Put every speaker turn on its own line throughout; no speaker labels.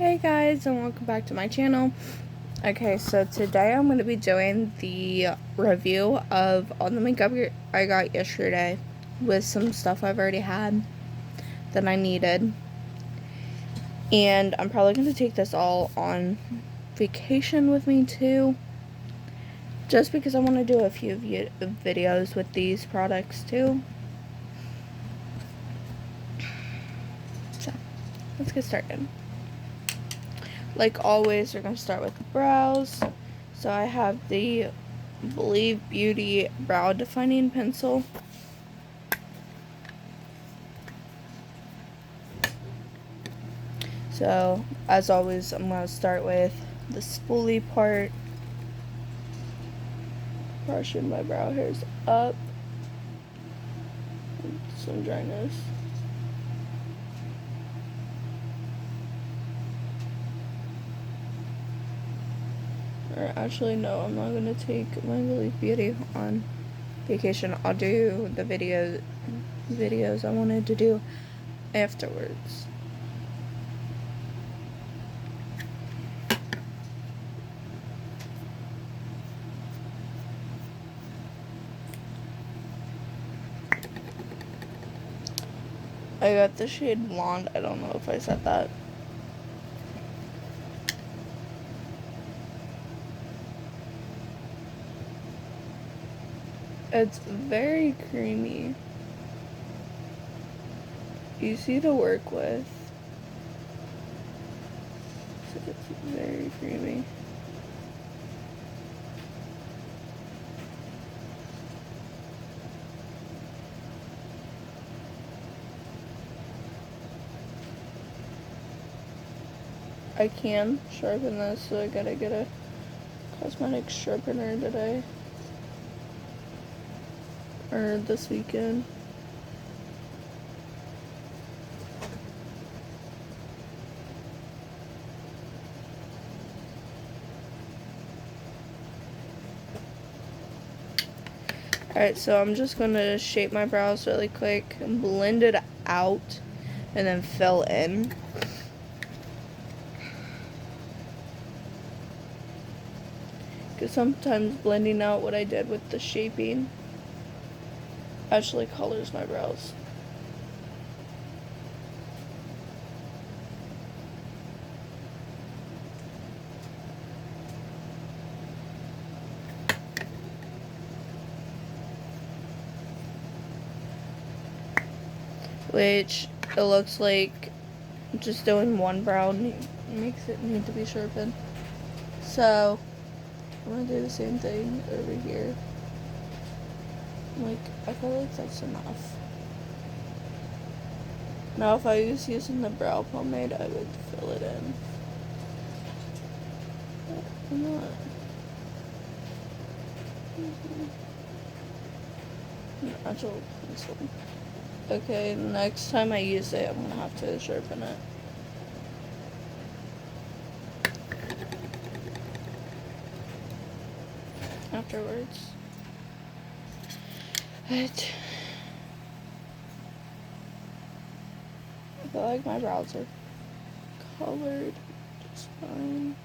Hey guys, and welcome back to my channel. Okay, so today I'm going to be doing the review of all the makeup I got yesterday with some stuff I've already had that I needed. And I'm probably going to take this all on vacation with me too, just because I want to do a few videos with these products too. So, let's get started. Like always, we're going to start with the brows. So I have the Believe Beauty Brow Defining Pencil. So, as always, I'm going to start with the spoolie part. Brushing my brow hairs up. Some dryness. Or actually, no, I'm not going to take my Believe Beauty on vacation. I'll do the videos I wanted to do afterwards. I got the shade Blonde. I don't know if I said that. It's very creamy. Easy to work with. So it's very creamy. I can sharpen this, so I gotta get a cosmetic sharpener today. Or this weekend. Alright, so I'm just gonna shape my brows really quick and blend it out and then fill in. Because sometimes blending out what I did with the shaping actually colors my brows. Which it looks like just doing one brow makes it need to be sharpened. So I'm gonna do the same thing over here. Like, I feel like that's enough. Now if I was using the brow pomade, I would fill it in. But I'm not. An actual pencil. Okay, next time I use it, I'm gonna have to sharpen it. Afterwards. But I feel like my brows are colored just fine.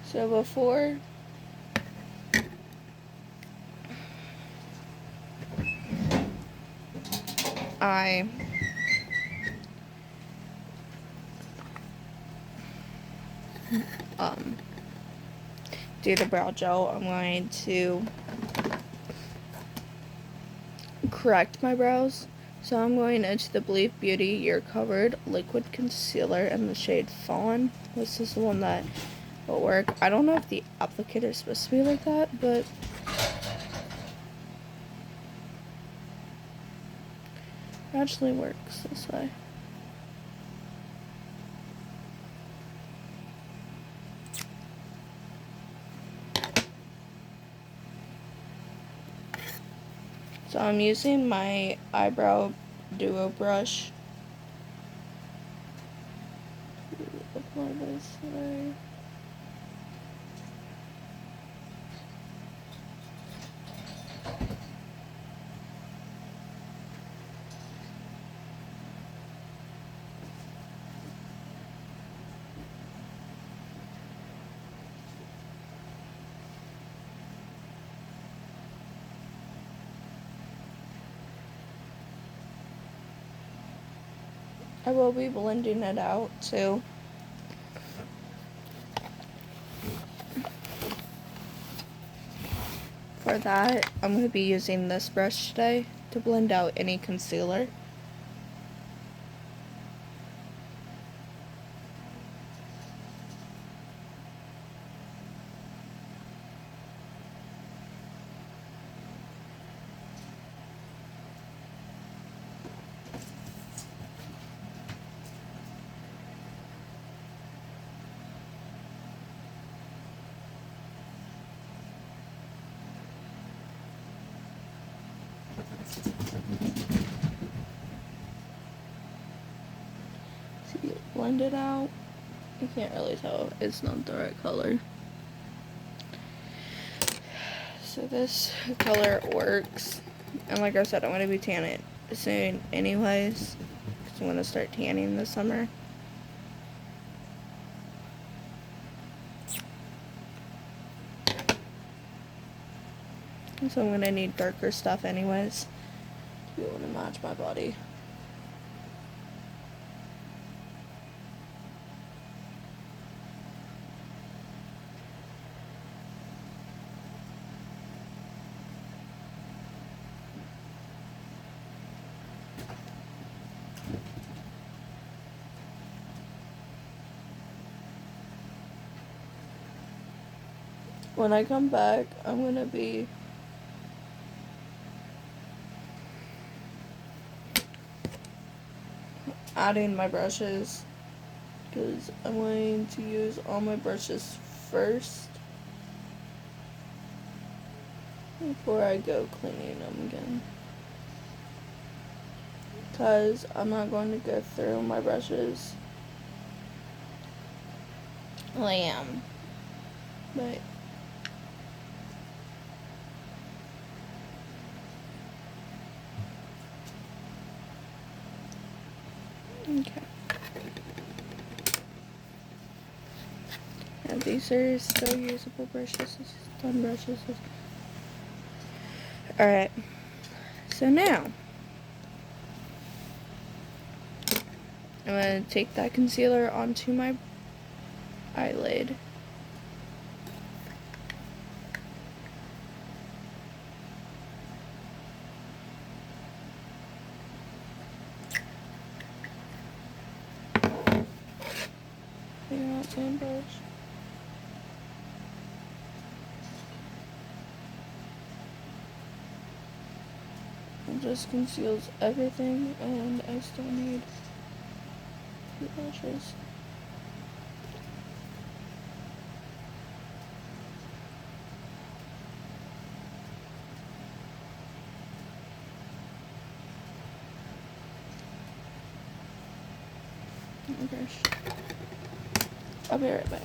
So before I do the brow gel, I'm going to correct my brows. So I'm going into the Believe Beauty Year Covered Liquid Concealer in the shade Fawn. This is the one that will work. I don't know if the applicator is supposed to be like that, but it actually works this way. So I'm using my eyebrow duo brush. Apply this way. I will be blending it out too. For that, I'm going to be using this brush today to blend out any concealer. See, blend it out. You can't really tell, it's not the right color. So this color works, and like I said, I'm going to be tanning it soon anyways, because I'm going to start tanning this summer. So I'm going to need darker stuff anyways to be able to match my body. When I come back, I'm going to be adding my brushes, because I'm going to use all my brushes first before I go cleaning them again, because I'm not going to go through my brushes. Well, I am, but okay. And these are still usable brushes, done brushes. Alright, so now I'm going to take that concealer onto my eyelid. Figure out sand brush. It just conceals everything, and I still need two brushes. Oh my gosh. I'll be right back.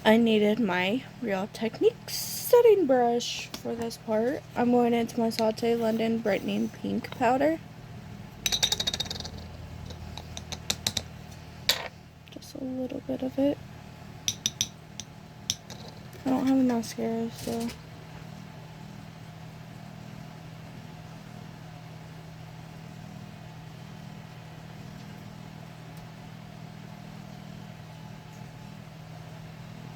I needed my Real Techniques setting brush for this part. I'm going into my Sauté London Brightening Pink powder. Just a little bit of it. I don't have a mascara, so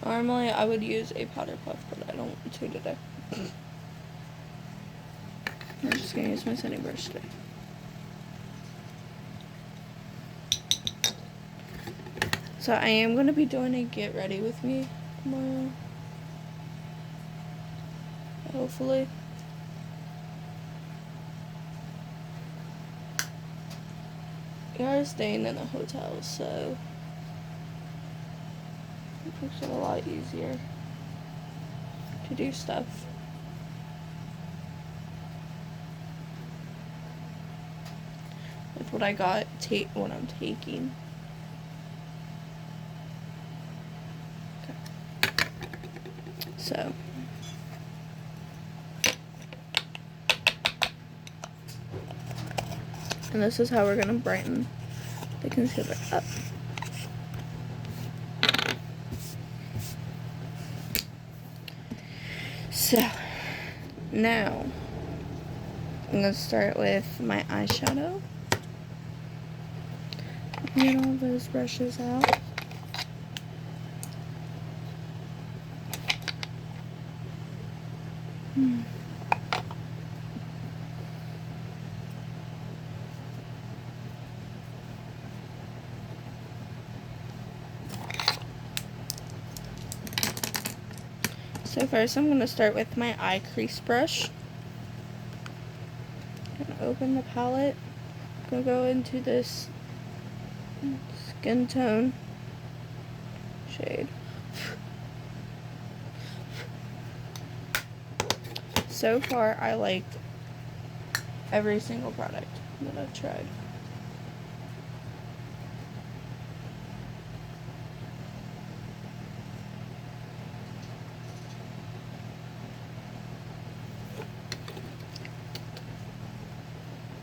normally I would use a powder puff, but I don't want to today. I'm just going to use my setting brush today. So I am going to be doing a get ready with me tomorrow. Hopefully. We are staying in a hotel, so it makes it a lot easier to do stuff. With what I got, what I'm taking. Okay. So. And this is how we're going to brighten the concealer up. So, now, I'm going to start with my eyeshadow. Get all those brushes out. So first I'm going to start with my eye crease brush. I'm going to open the palette. I'm going to go into this skin tone shade. So far I liked every single product that I've tried.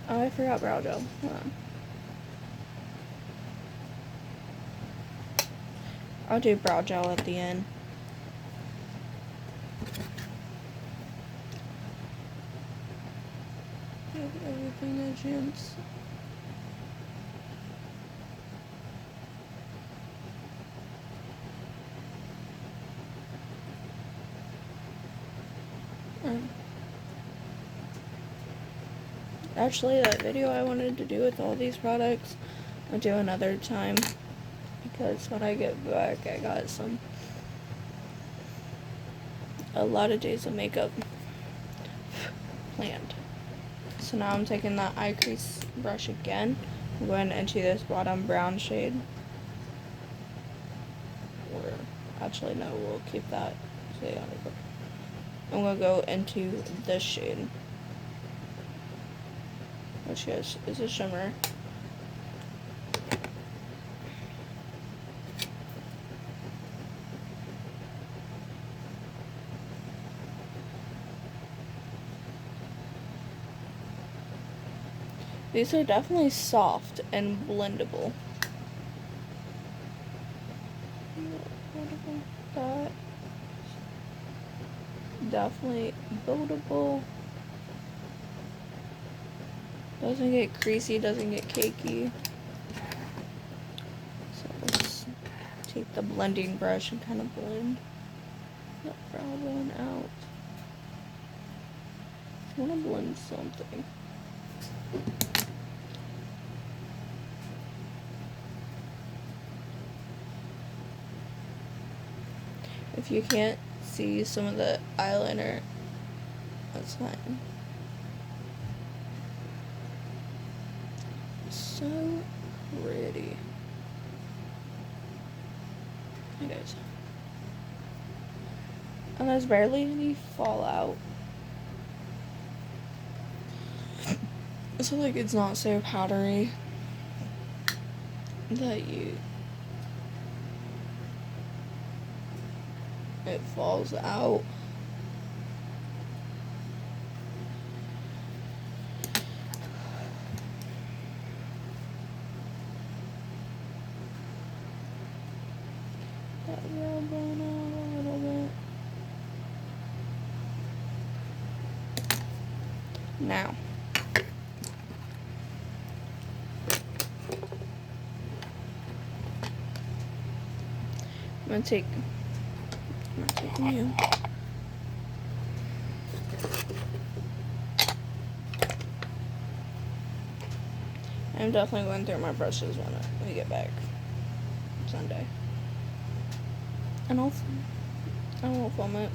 Oh, I forgot brow gel. Hold on. I'll do brow gel at the end. Give everything a chance. Actually, that video I wanted to do with all these products, I'll do another time, because when I get back, I got a lot of days of makeup planned. So now I'm taking that eye crease brush again. I'm going into this bottom brown shade. Or, actually no, we'll keep that. I'm going to go into this shade, which is a shimmer. These are definitely soft and blendable. That definitely buildable. Doesn't get creasy, doesn't get cakey. So let's take the blending brush and kind of blend that brow bone out. I want to blend something. If you can't see some of the eyeliner, that's fine. So pretty. It is. And there's barely any fallout. So like it's not so powdery that it falls out. That brow bone out a little bit. Now I'm gonna take you. I'm definitely going through my brushes when we get back Sunday. And I won't film it.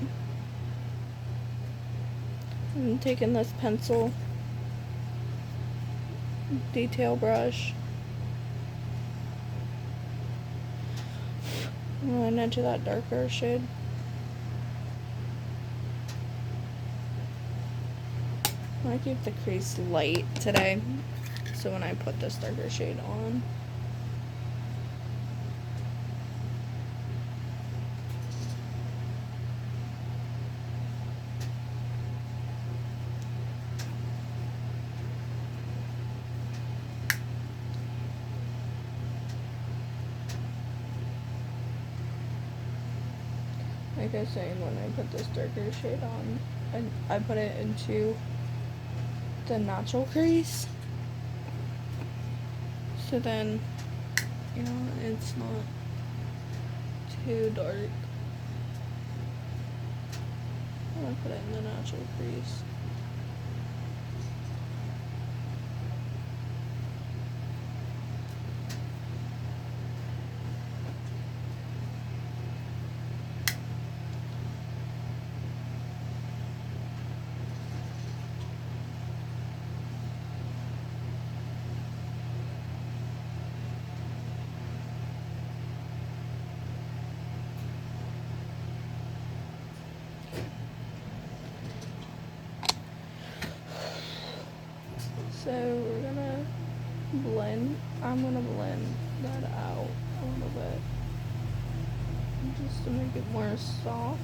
I'm taking this pencil detail brush. I'm going into that darker shade. I want to keep the crease light today, so when I put this darker shade on, like I was saying, when I put this darker shade on, I put it into the natural crease. So then You know, it's not too dark. I'm gonna put it in the natural crease. So we're gonna I'm gonna blend that out a little bit just to make it more soft.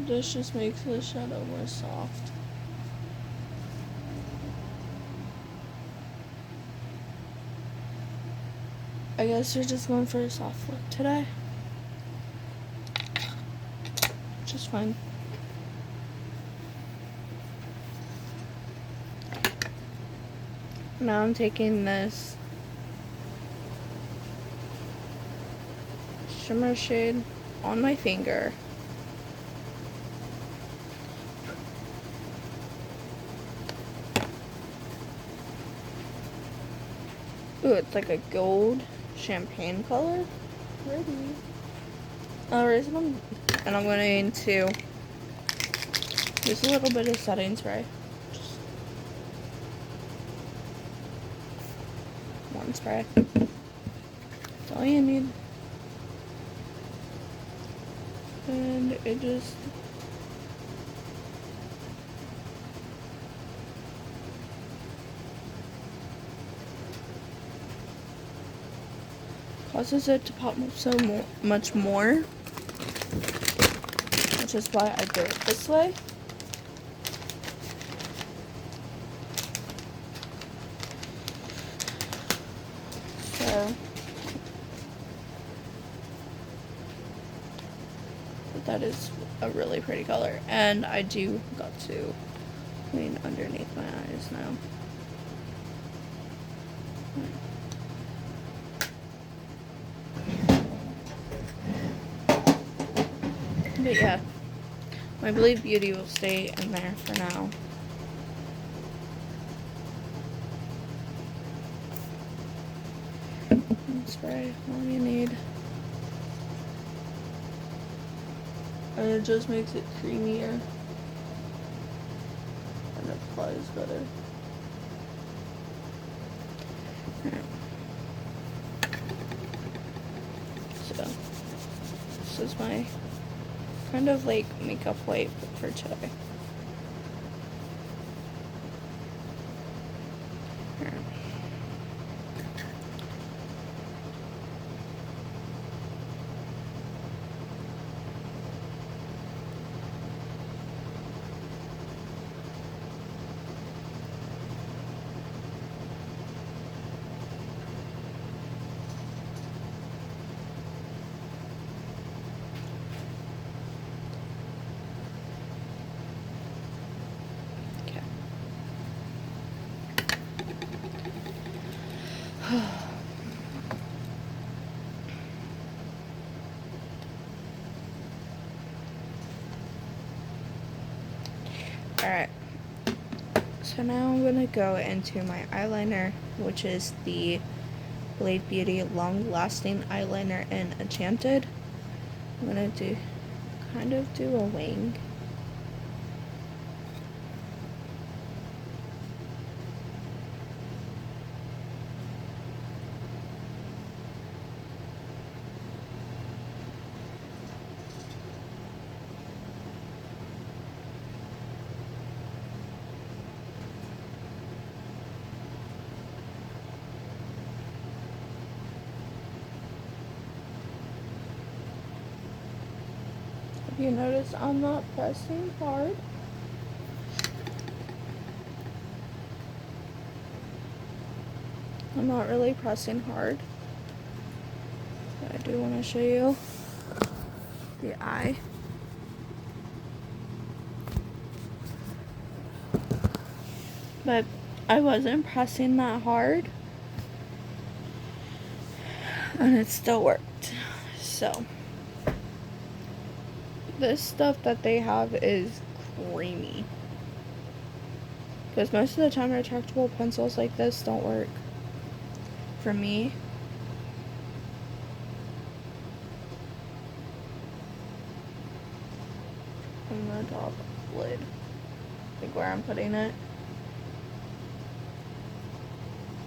This just makes the shadow more soft. I guess you're just going for a soft look today. Which is fine. Now I'm taking this shimmer shade on my finger. Ooh, it's like a gold champagne color. Pretty. And I'm going to use a little bit of setting spray. Just one spray. That's all you need. And it just causes it to pop so much more, which is why I do it this way. So, but that is a really pretty color, and I do got to clean underneath my eyes now. But yeah, my Believe Beauty will stay in there for now. And spray all you need. And it just makes it creamier and it applies better. So, this is my kind of like makeup wipe for today. Alright, so now I'm going to go into my eyeliner, which is the Believe Beauty Long Lasting Eyeliner in Enchanted. I'm going to kind of do a wing. If you notice, I'm not pressing hard. I'm not really pressing hard. But I do want to show you the eye. but I wasn't pressing that hard, and it still worked. So this stuff that they have is creamy, because most of the time retractable pencils like this don't work for me. On the top lid, like where I'm putting it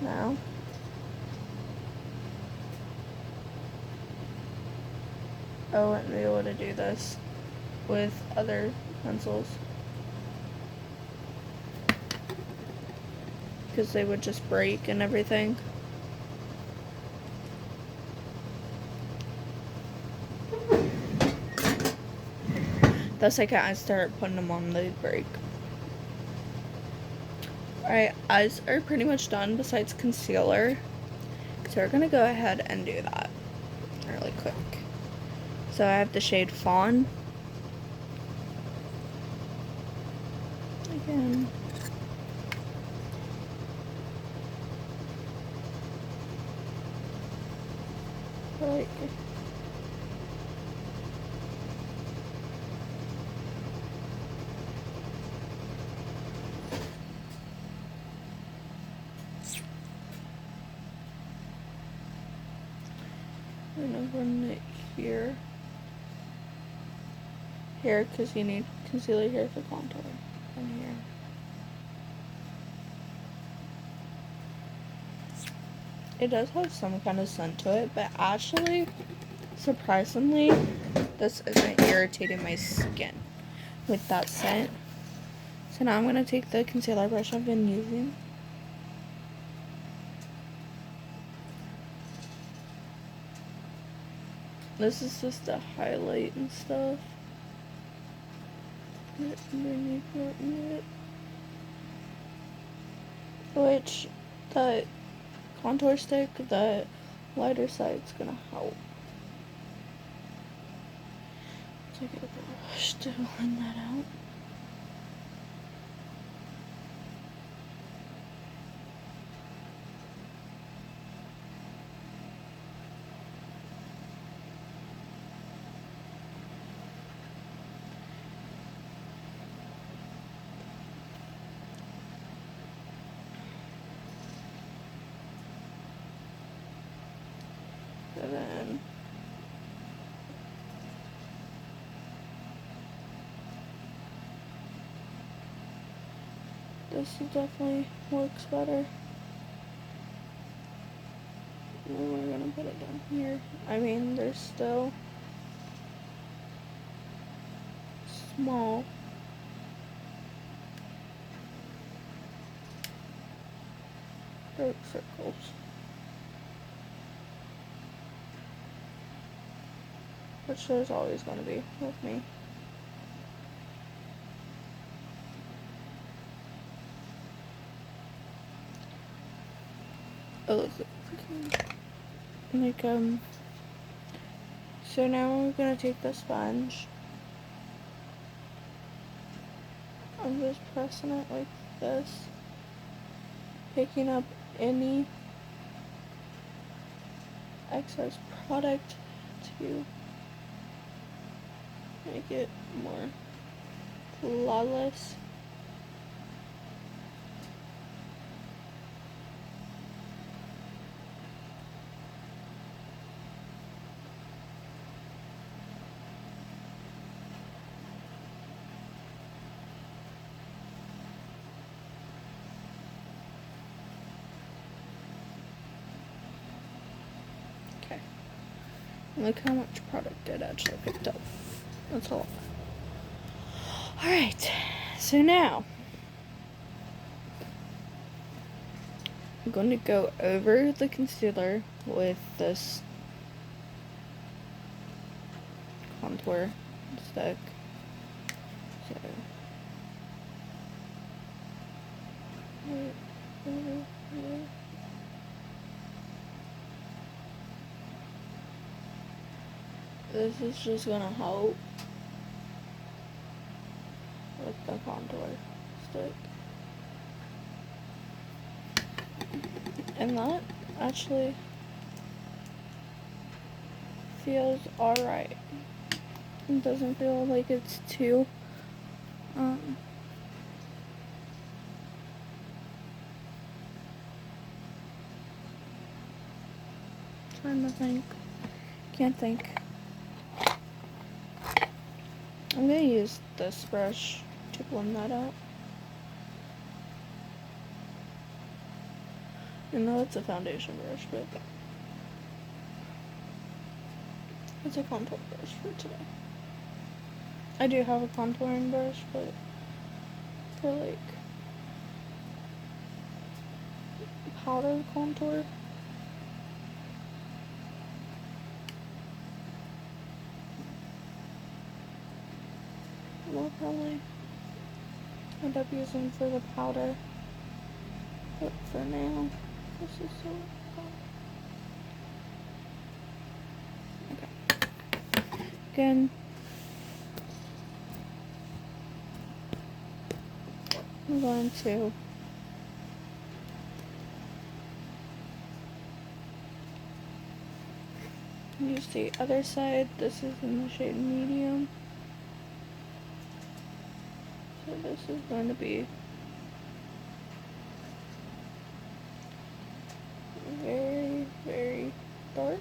now. I wouldn't be able to do this with other pencils because they would just break and everything. The second I start putting them on, they break. Alright, eyes are pretty much done besides concealer. So we're gonna go ahead and do that really quick. So I have the shade Fawn. Again. Like, I'm gonna run it here. Here, because you need concealer here for contour. And here. It does have some kind of scent to it, but actually, surprisingly, this isn't irritating my skin with that scent. So now I'm going to take the concealer brush I've been using. This is just to highlight and stuff. Underneath it. Which, the contour stick, the lighter side's going to help. Take a brush to blend that out. And then this definitely works better. And then we're gonna put it down here. I mean, they're still small. Dark circles. Which there's always gonna be with me. Oh, look, like, so now we're gonna take the sponge. I'm just pressing it like this, picking up any excess product to make it more flawless. Okay. Look how much product it actually picked up. That's a lot. Alright, so now I'm going to go over the concealer with this contour stick. So this is just gonna help with the contour stick. And that actually feels alright. It doesn't feel like it's too trying to think. Can't think. I'm gonna use this brush to blend that out. I know it's a foundation brush, but it's a contour brush for today. I do have a contouring brush, but for like powder contour. We'll probably end up using for the powder. But for now, this is so fun. Okay. Again, I'm going to use the other side. This is in the shade medium. So this is going to be very, very dark.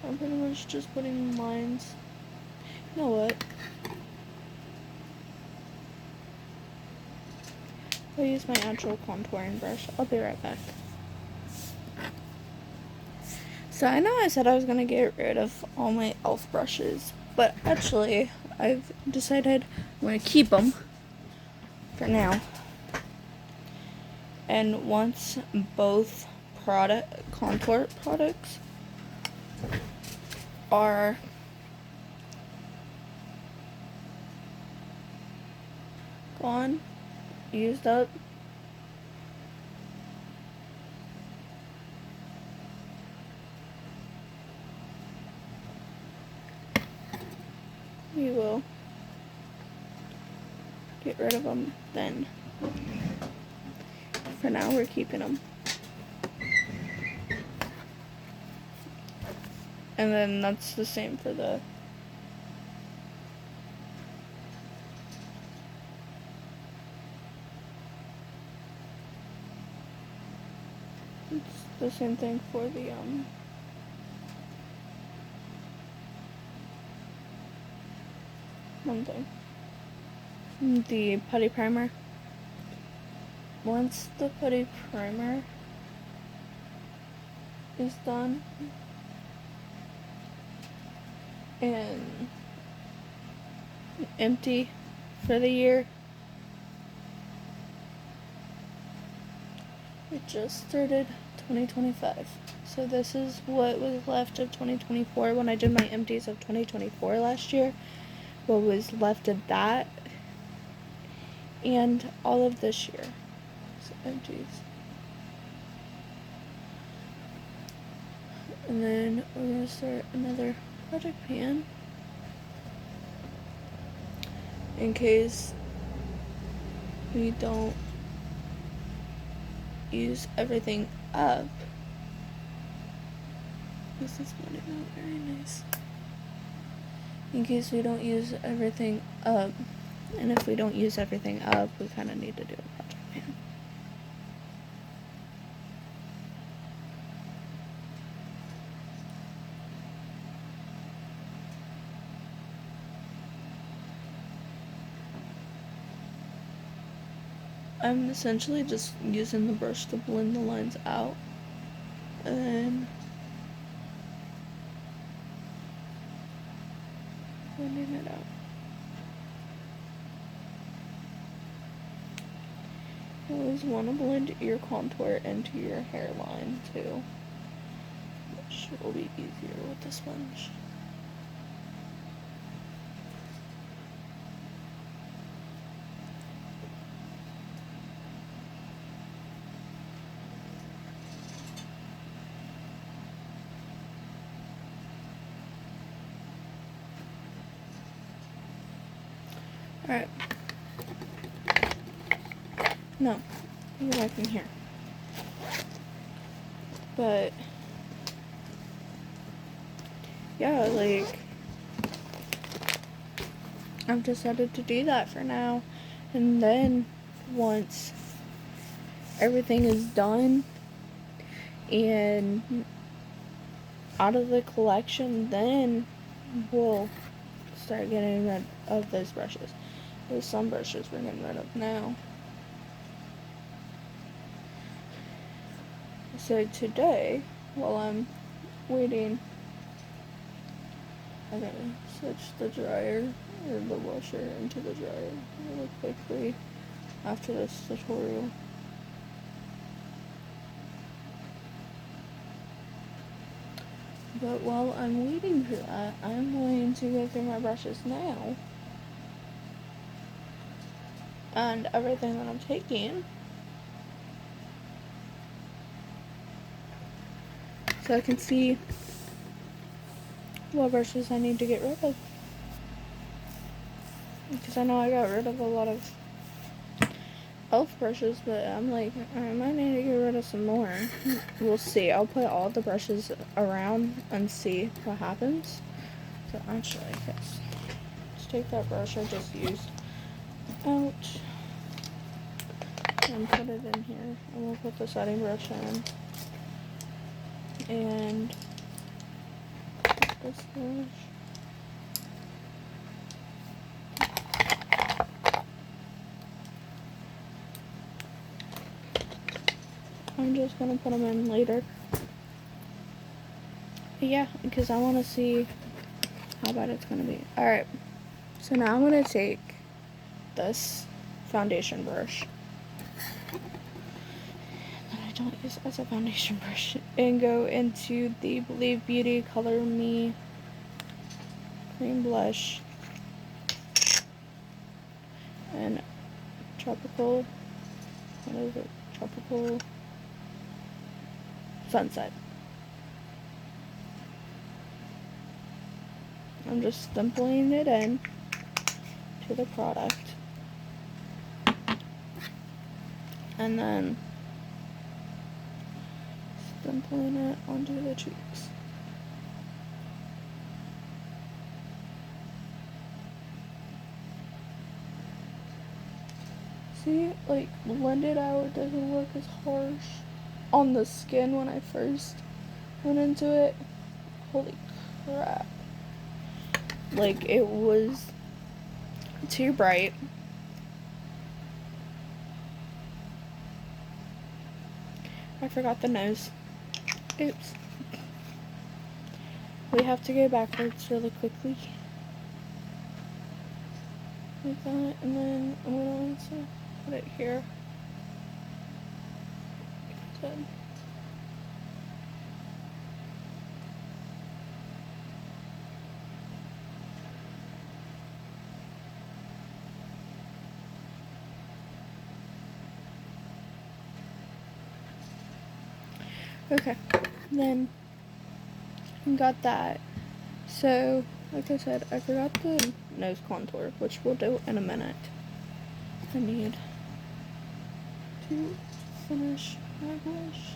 I'm pretty much just putting lines. You know what? I'll use my actual contouring brush. I'll be right back. So I know I said I was going to get rid of all my e.l.f. brushes, but actually I've decided I'm going to keep them for now. And once both contour products are gone, used up, we will get rid of them then. For now, we're keeping them. And then that's the same for the it's the same thing for the one thing. The putty primer. Once the putty primer is done and empty for the year, we just started 2025. So this is what was left of 2024 when I did my empties of 2024 last year. What was left of that and all of this year. So empties. And then we're going to start another project pan in case we don't use everything up. This is blending out very nice. In case we don't use everything up, and if we don't use everything up, we kind of need to do a project pan. I'm essentially just using the brush to blend the lines out, and then blending it out. You always want to blend your contour into your hairline too, which will be easier with the sponge. Alright. No. Go back in here. But yeah, like, I've decided to do that for now. And then once everything is done and out of the collection, then we'll start getting rid of those brushes. There's some brushes we're getting rid of now. So today, while I'm waiting, I'm gonna switch the dryer or the washer into the dryer really quickly after this tutorial. But while I'm waiting for that, I'm going to go through my brushes now and everything that I'm taking, so I can see what brushes I need to get rid of. Because I know I got rid of a lot of elf brushes, but I'm like, I might need to get rid of some more. We'll see. I'll put all the brushes around and see what happens. So actually, let's take that brush I just used out and put it in here. And we'll put the setting brush in. And this brush. I'm just gonna put them in later. But yeah, because I want to see how bad it's gonna be. Alright, so now I'm gonna take this foundation brush that I don't use as a foundation brush and go into the Believe Beauty Color Me cream blush and tropical, what is it? Tropical Sunset. I'm just stippling it in to the product and then stippling it onto the cheeks. See, like, blended out, it doesn't look as harsh on the skin when I first went into it. Holy crap. Like, it was too bright. I forgot the nose. Oops. We have to go backwards really quickly. Like that, and then I'm gonna also put it here. Good. Okay, then got that. So, like I said, I forgot the nose contour, which we'll do in a minute. I need to finish my blush.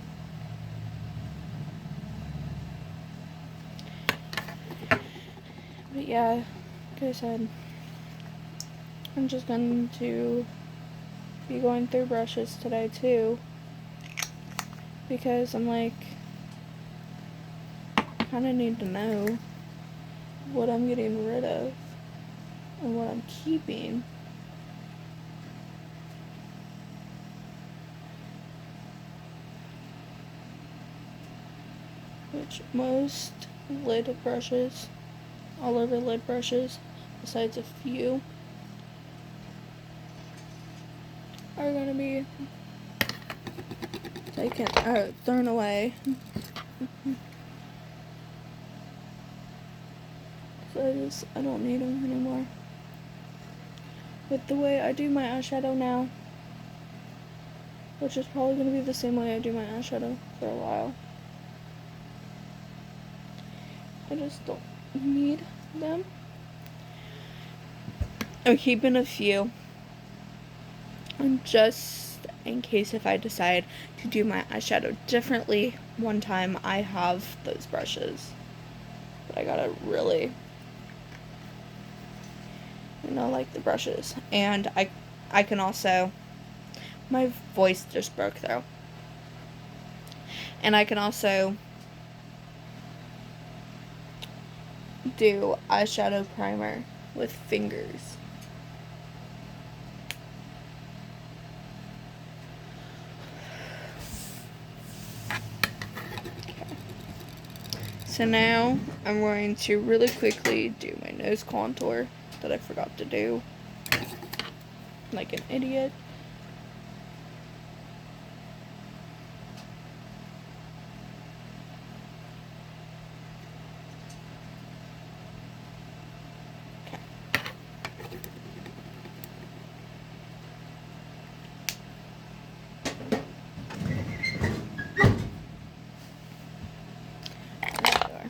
But yeah, like I said, I'm just going to be going through brushes today too, because I'm like, I kind of need to know what I'm getting rid of and what I'm keeping. Which most lid brushes, all over lid brushes, besides a few, are going to be taken, thrown away. So I don't need them anymore. With the way I do my eyeshadow now, which is probably going to be the same way I do my eyeshadow for a while, I just don't need them. I'm keeping a few. And just in case if I decide to do my eyeshadow differently one time. I have those brushes, but I gotta really, like the brushes. And I can also, my voice just broke though, and I can also do eyeshadow primer with fingers. So now I'm going to really quickly do my nose contour that I forgot to do, like an idiot. Okay.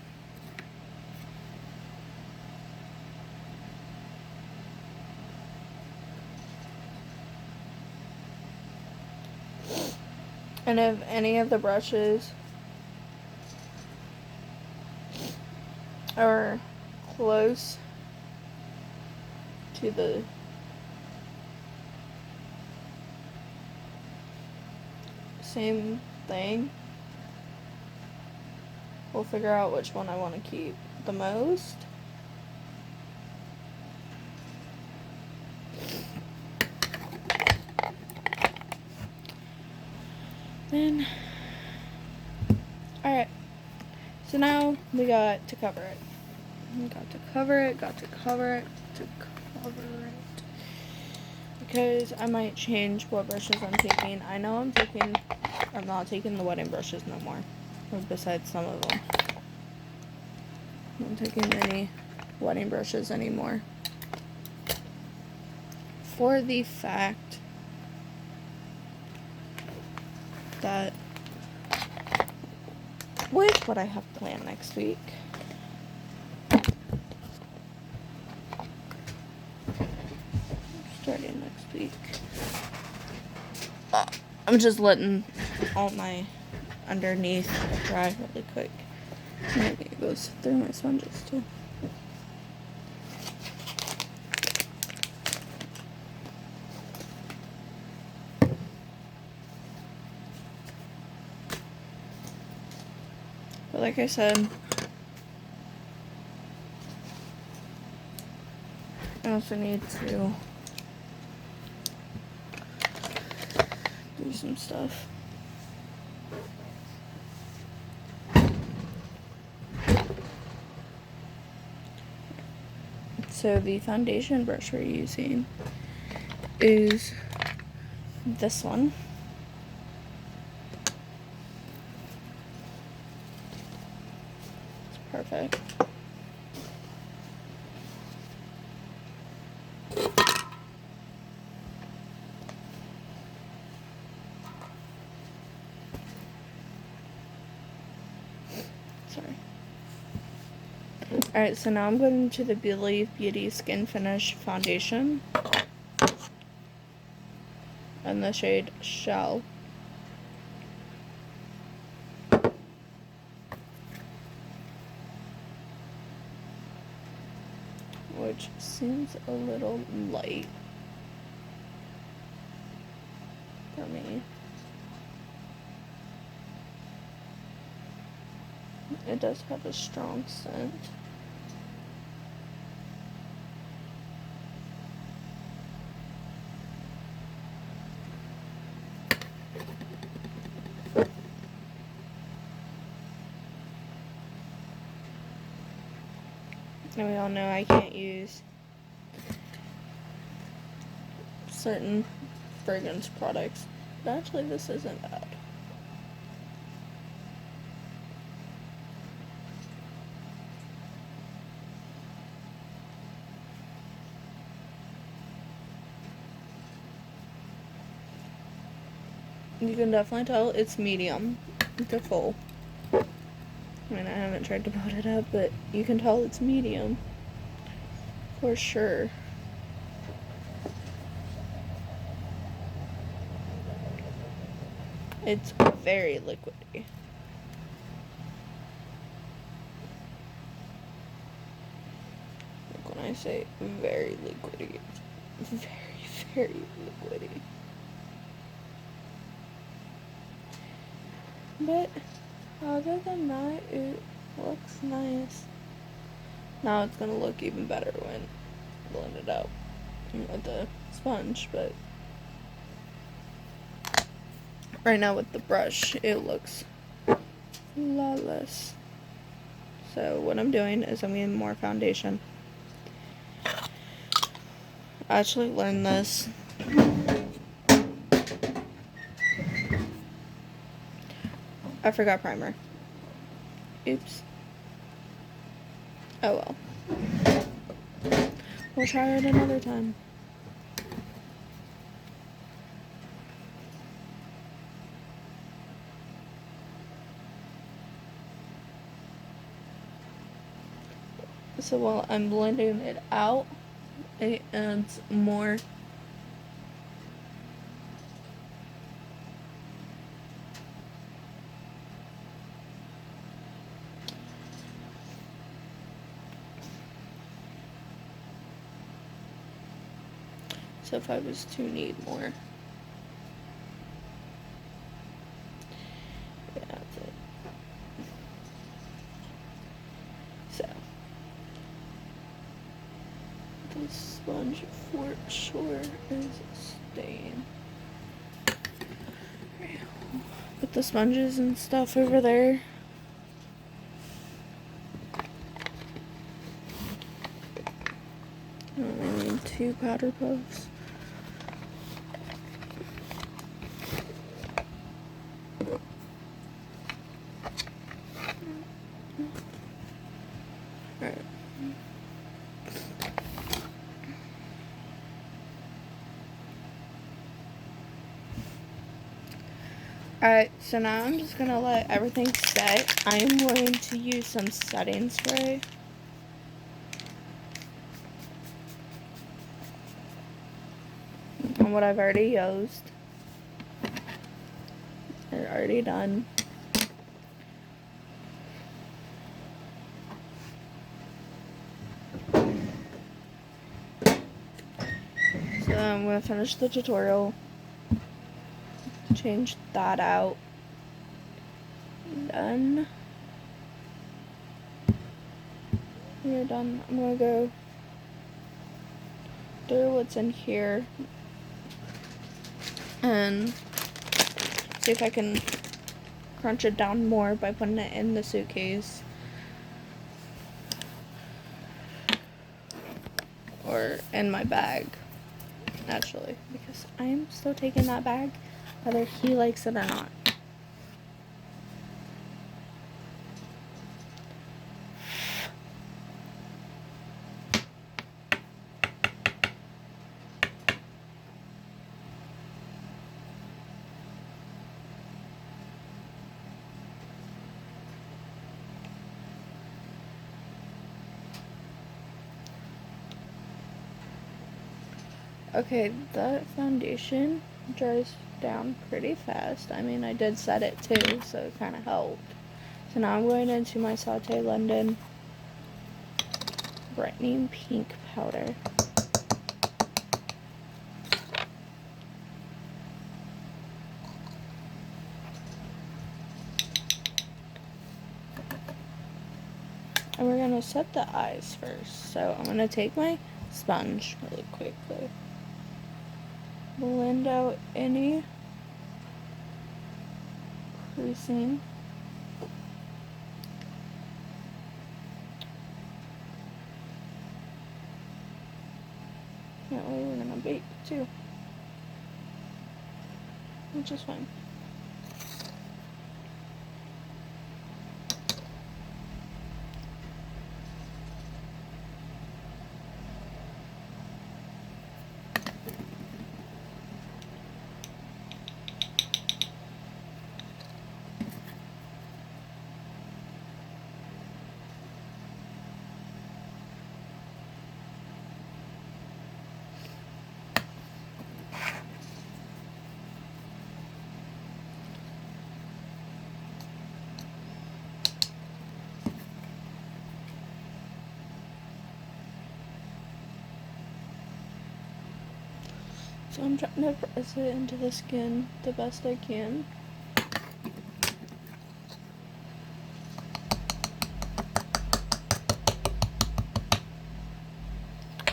And if any of the brushes are close to the same thing, we'll figure out which one I want to keep the most. Then, alright, so now we got to cover it. Because I might change what brushes I'm taking. I know I'm not taking the wedding brushes no more, or besides some of them. I'm not taking any wedding brushes anymore. For the fact that with what I have planned next week, starting next week, I'm just letting all my underneath dry really quick. Maybe it goes through my sponges too. But like I said, I also need to do some stuff. So the foundation brush we're using is this one. It's perfect. Sorry. Alright, so now I'm going into the Believe Beauty Skin Finish Foundation in the shade Shell. Which seems a little light for me. It does have a strong scent. And we all know I can't use certain fragrance products, but actually this isn't bad. You can definitely tell it's medium to full. I mean, I haven't tried to put it up, but you can tell it's medium for sure. It's very liquidy. Like when I say very liquidy, it's very, very liquidy. But other than that, it looks nice. Now it's gonna look even better when blended out with the sponge, but right now with the brush, it looks flawless. So what I'm doing is I'm getting more foundation. I actually learned this. I forgot primer. Oops. Oh well. We'll try it another time. So while I'm blending it out, it adds more so if I was to need more. Yeah, that's it. So this sponge for sure is staying. Put the sponges and stuff over there. I only need 2 powder puffs. Alright. Alright, so now I'm just gonna let everything set. I am going to use some setting spray. On what I've already used. They're already done. So I'm gonna finish the tutorial. Change that out. Done. We're done. I'm gonna go through what's in here and see if I can crunch it down more by putting it in the suitcase or in my bag, actually, because I am still taking that bag whether he likes it or not. Okay, that foundation dries down pretty fast. I mean, I did set it too, so it kind of helped. So now I'm going into my Sauté London Brightening Pink Powder. And we're going to set the eyes first. So I'm going to take my sponge really quickly. Blend out any creasing. That way we're going to bake too. Which is fine. So I'm trying to press it into the skin the best I can.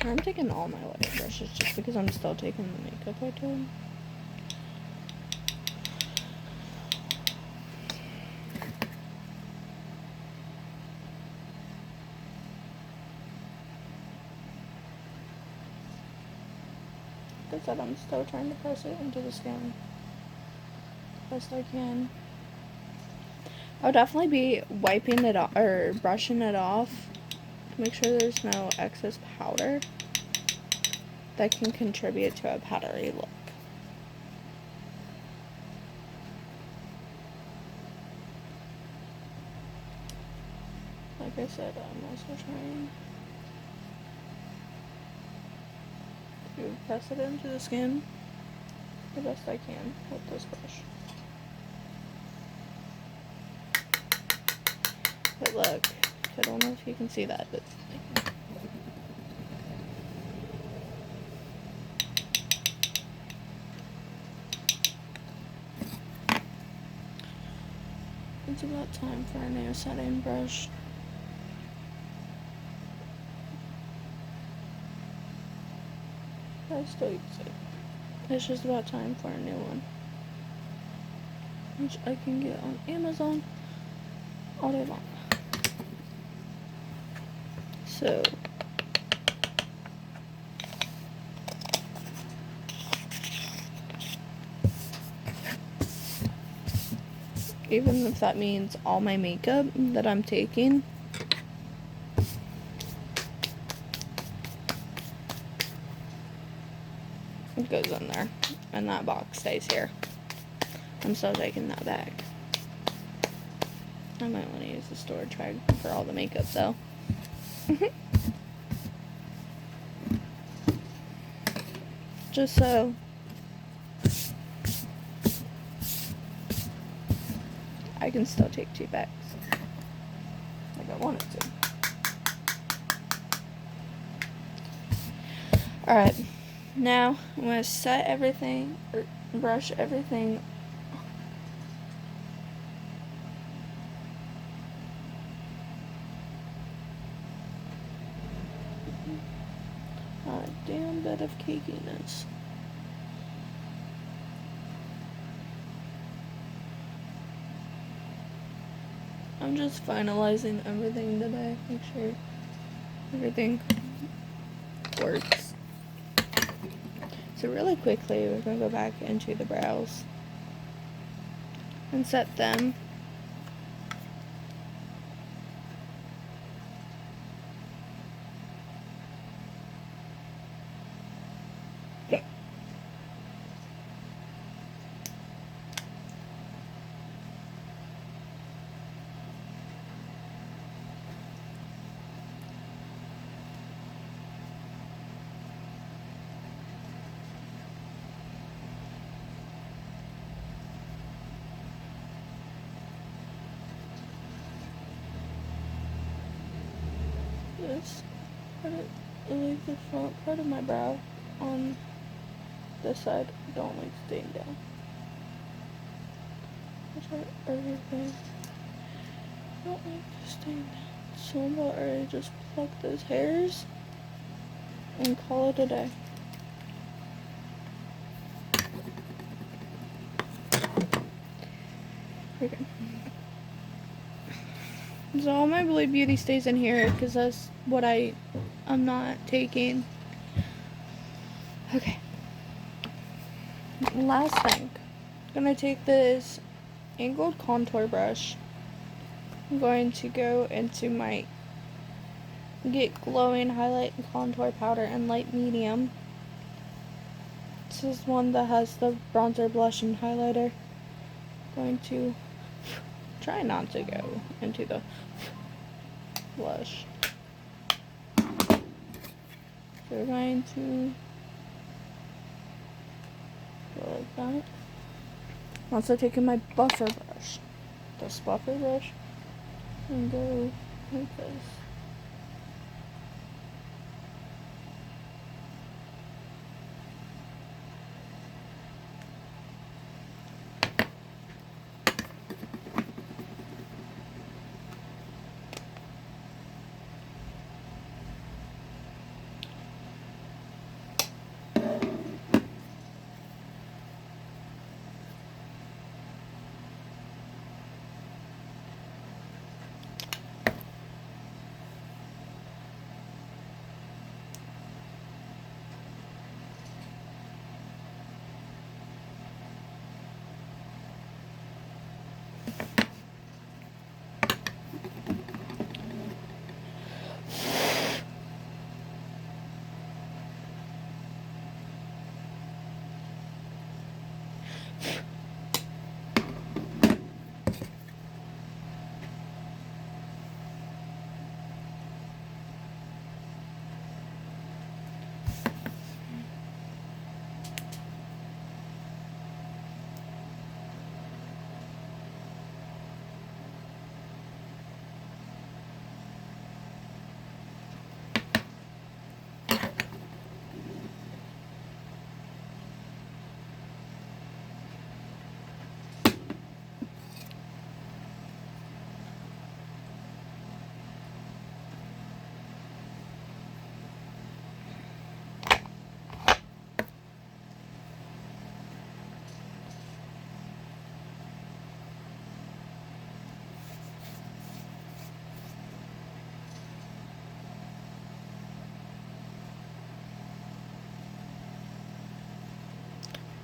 I'm taking all my wet brushes just because I'm still taking the makeup I did. Like I said, I'm still trying to press it into the skin best I can. I'll definitely be wiping it off or brushing it off to make sure there's no excess powder that can contribute to a powdery look. Like I said, I'm also trying to press it into the skin the best I can with this brush. But look, I don't know if you can see that, but it's about time for a new setting brush. I still use it. It's just about time for a new one, which I can get on Amazon all day long. So even if that means all my makeup that I'm taking it goes in there and that box stays here. I'm still taking that back. I might want to use the storage bag for all the makeup though. Just so I can still take 2 bags like I wanted to. Alright, now I'm going to set everything, or brush everything. A damn bit of cakiness. I'm just finalizing everything today. Make sure everything works. So really quickly, we're going to go back into the brows and set them. This, leave the front part of my brow on this side. Don't like staying down. Everything. Don't like staying down. So I'm about ready to just pluck those hairs and call it a day. Okay. So all my Blue Beauty stays in here because that's what I'm not taking. Okay. Last thing. I'm going to take this angled contour brush. I'm going to go into my Get Glowing Highlight and Contour Powder in light medium. This is one that has the bronzer, blush, and highlighter. Going to try not to go into the blush. So we're going to go like that. I'm also taking my buffer brush, this buffer brush, and go like this.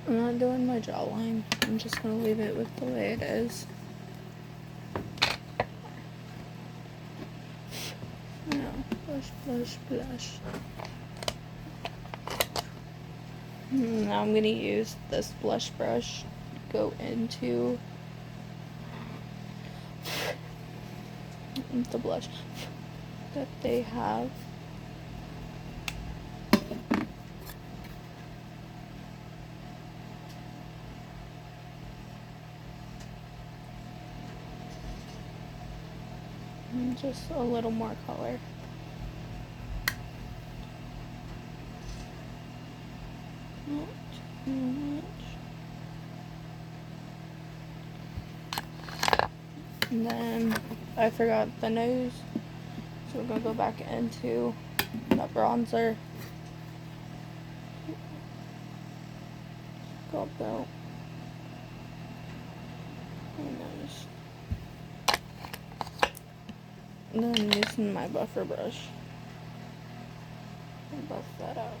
I'm not doing my jawline. I'm just going to leave it with the way it is. Now, blush, blush, blush. Now I'm going to use this blush brush to go into the blush that they have. And just a little more color. Not too much. And then I forgot the nose, so we're gonna go back into the bronzer. Go about my nose. And then I'm using my buffer brush and buff that out.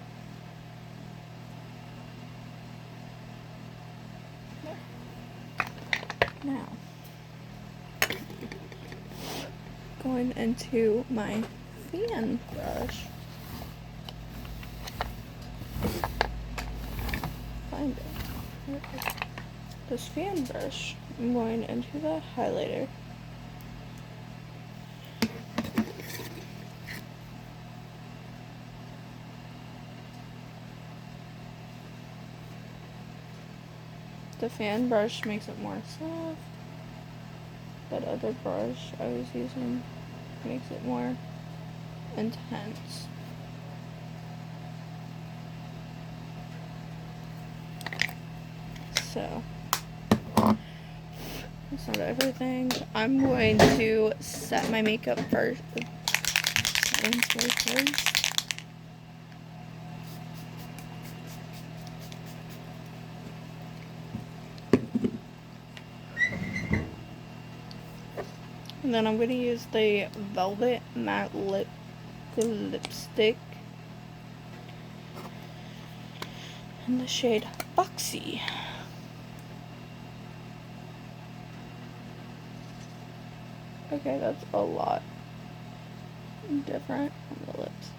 There. Now, going into my fan brush. Find it. This fan brush, I'm going into the highlighter. The fan brush makes it more soft. That other brush I was using makes it more intense. So, that's not everything. I'm going to set my makeup first. And then I'm going to use the Velvet Matte Lipstick in the shade Foxy. Okay, that's a lot different on the lips.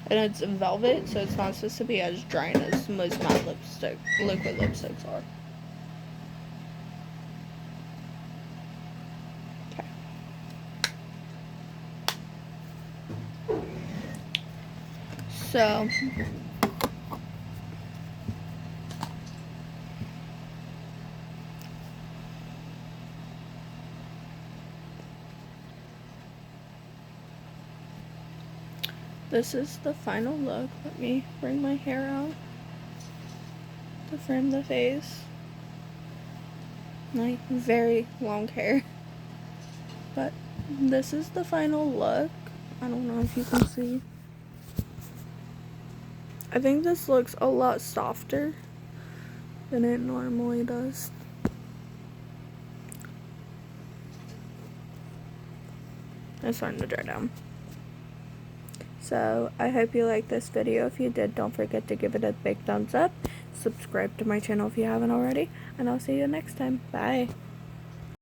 And it's velvet, so it's not supposed to be as dry as most matte liquid lipsticks are. Okay. So, this is the final look. Let me bring my hair out to frame the face. My very long hair. But this is the final look. I don't know if you can see. I think this looks a lot softer than it normally does. It's starting to dry down. So, I hope you liked this video. If you did, don't forget to give it a big thumbs up. Subscribe to my channel if you haven't already. And I'll see you next time. Bye.